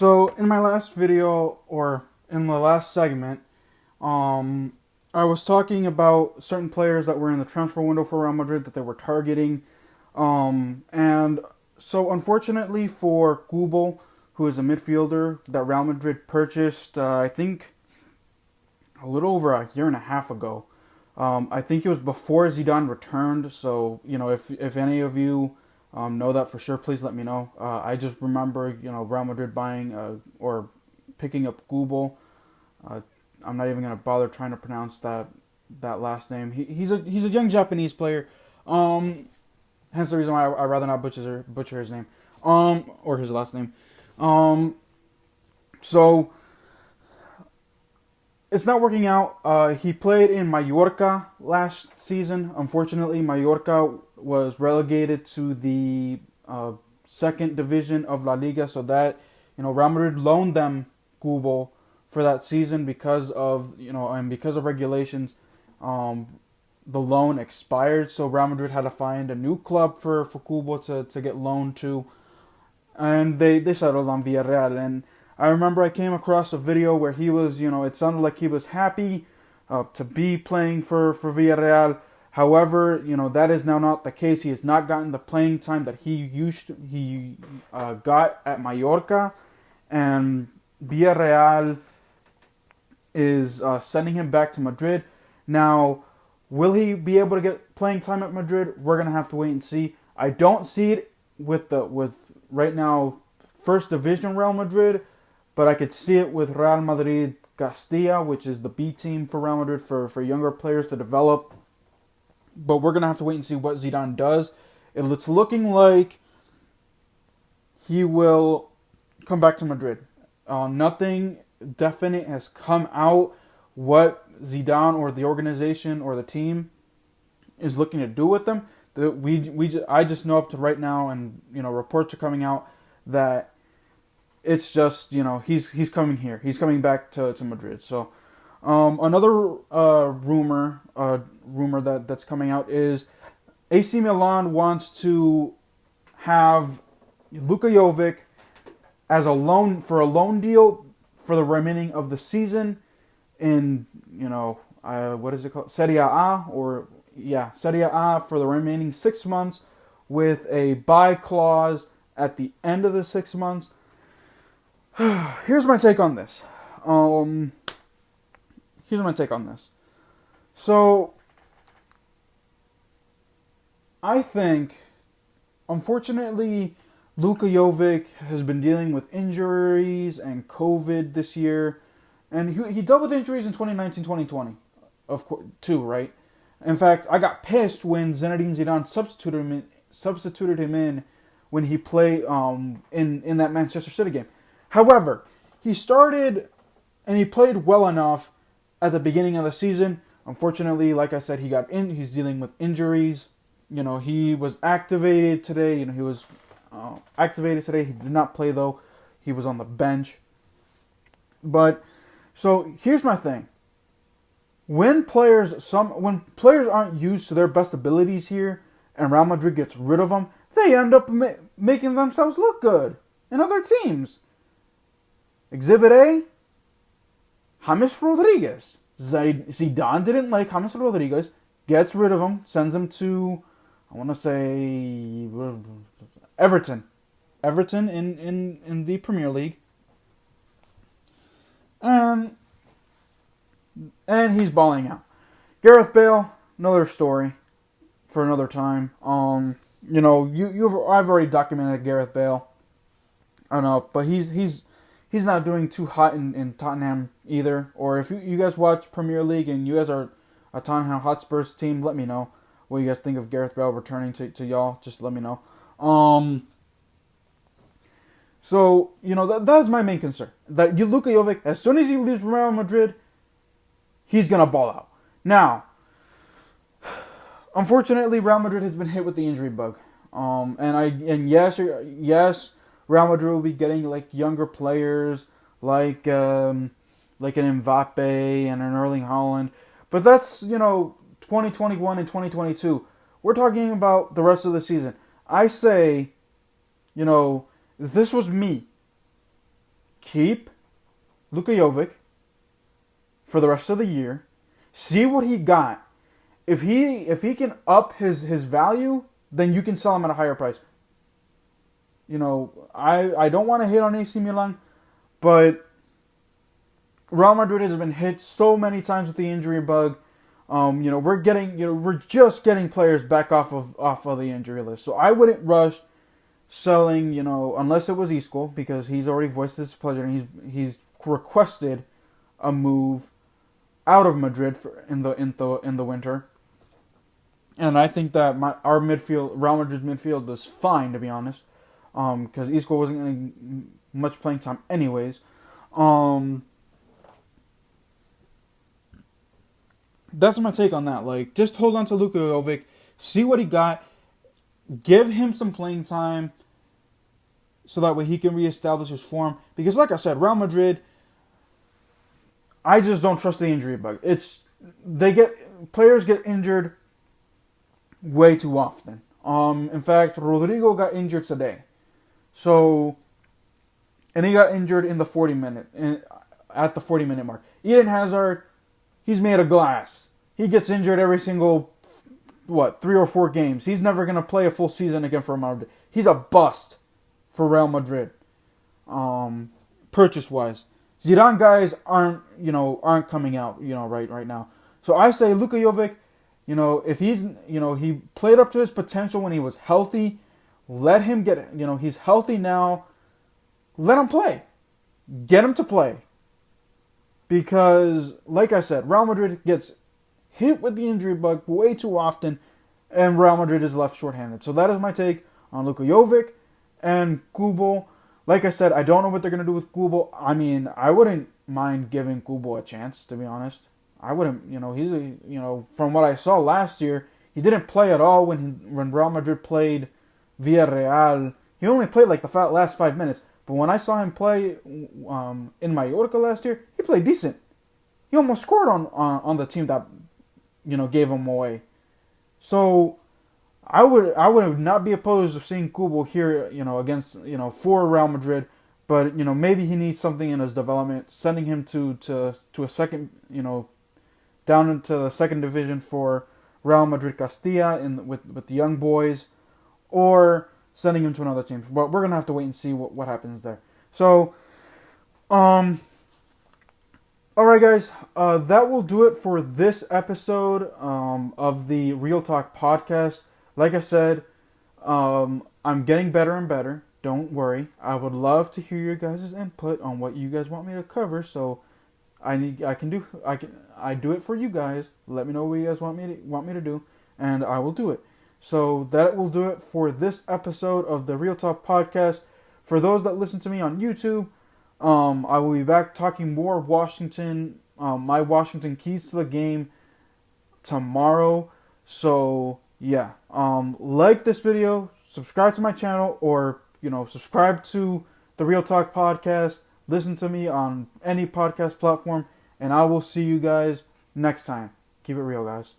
So in my last video, or in the last segment, I was talking about certain players that were in the transfer window for Real Madrid that they were targeting. And so unfortunately for Kubo, who is a midfielder that Real Madrid purchased, I think a little over a year and a half ago. I think it was before Zidane returned. So if any of you know that for sure, please let me know. I just remember Real Madrid buying or picking up Kubo. I'm not even gonna bother trying to pronounce that last name. He's a young Japanese player. Hence the reason why I rather not butcher his name. Or his last name. So it's not working out. He played in Mallorca last season. Unfortunately, Mallorca was relegated to the second division of La Liga, so that Real Madrid loaned them Kubo for that season because of regulations. The loan expired, so Real Madrid had to find a new club for Kubo to get loaned to, and they settled on Villarreal. And I remember I came across a video where he was, it sounded like he was happy to be playing for Villarreal. However, that is now not the case. He has not gotten the playing time that he got at Mallorca, and Villarreal is sending him back to Madrid. Now, will he be able to get playing time at Madrid? We're gonna have to wait and see. I don't see it with right now First Division Real Madrid, but I could see it with Real Madrid Castilla, which is the B team for Real Madrid for younger players to develop. But we're gonna have to wait and see what Zidane does. It's looking like he will come back to Madrid. Nothing definite has come out what Zidane or the organization or the team is looking to do with them. I just know up to right now, and reports are coming out that it's just he's coming here. He's coming back to Madrid. So another rumor that's coming out is AC Milan wants to have Luka Jovic as a loan deal for the remaining of the season in what is it called, Serie A, Serie A, for the remaining 6 months with a buy clause at the end of the 6 months. Here's my take on this. So I think, unfortunately, Luka Jovic has been dealing with injuries and COVID this year. And he dealt with injuries in 2019-2020, of course, too, right? In fact, I got pissed when Zinedine Zidane substituted him in when he played in that Manchester City game. However, he started and he played well enough at the beginning of the season. Unfortunately, like I said, he's dealing with injuries. He was activated today. He was activated today. He did not play though. He was on the bench. But so here's my thing. When players aren't used to their best abilities here, and Real Madrid gets rid of them, they end up making themselves look good in other teams. Exhibit A, James Rodriguez. Zidane didn't like James Rodriguez, gets rid of him, sends him to, I want to say, Everton. Everton in the Premier League. And he's balling out. Gareth Bale, another story for another time. I've already documented Gareth Bale enough, but he's not doing too hot in Tottenham either. Or if you guys watch Premier League and you guys are a Tottenham Hotspurs team, let me know what you guys think of Gareth Bale returning to y'all. Just let me know. So that is my main concern. That Luka Jovic, as soon as he leaves Real Madrid, he's gonna ball out. Now, unfortunately, Real Madrid has been hit with the injury bug. Yes, Real Madrid will be getting like younger players like an Mbappe and an Erling Haaland, but that's 2021 and 2022. We're talking about the rest of the season. I say, if this was me, keep Luka Jovic for the rest of the year. See what he got. If he can up his value, then you can sell him at a higher price. I don't want to hate on AC Milan, but Real Madrid has been hit so many times with the injury bug. We're just getting players back off of the injury list. So I wouldn't rush selling, unless it was Isco, because he's already voiced his pleasure and he's requested a move out of Madrid in the winter. And I think that our midfield, Real Madrid's midfield, is fine, to be honest, because Isco wasn't getting much playing time anyways. That's my take on that. Like, just hold on to Luka Jovic, see what he got, give him some playing time, so that way he can reestablish his form. Because, like I said, Real Madrid, I just don't trust the injury bug. Players get injured way too often. In fact, Rodrigo got injured today. And he got injured in the at the 40-minute mark. Eden Hazard, he's made of glass. He gets injured every single 3 or 4 games. He's never going to play a full season again for Real Madrid. He's a bust for Real Madrid. Purchase-wise. Zidane guys aren't coming out, right now. So I say Luka Jovic, if he played up to his potential when he was healthy, let him get, he's healthy now. Let him play. Get him to play. Because, like I said, Real Madrid gets hit with the injury bug way too often, and Real Madrid is left shorthanded. So that is my take on Luka Jovic and Kubo. Like I said, I don't know what they're going to do with Kubo. I mean, I wouldn't mind giving Kubo a chance, to be honest. I wouldn't, from what I saw last year, he didn't play at all when Real Madrid played Villarreal. He only played like the last 5 minutes. But when I saw him play in Mallorca last year, he played decent. He almost scored on the team that, gave him away. So I would not be opposed to seeing Kubo here, against, for Real Madrid. But, maybe he needs something in his development. Sending him to a second, down into the second division for Real Madrid Castilla with the young boys. Or sending him to another team. But we're going to have to wait and see what happens there. So, alright guys, that will do it for this episode of the Real Talk podcast. Like I said, I'm getting better and better. Don't worry. I would love to hear your guys' input on what you guys want me to cover. So I do it for you guys. Let me know what you guys want me to do, and I will do it. So that will do it for this episode of the Real Talk podcast. For those that listen to me on YouTube, I will be back talking more Washington, my Washington keys to the game tomorrow. So yeah, like this video, subscribe to my channel, or subscribe to the Real Talk podcast. Listen to me on any podcast platform, and I will see you guys next time. Keep it real, guys.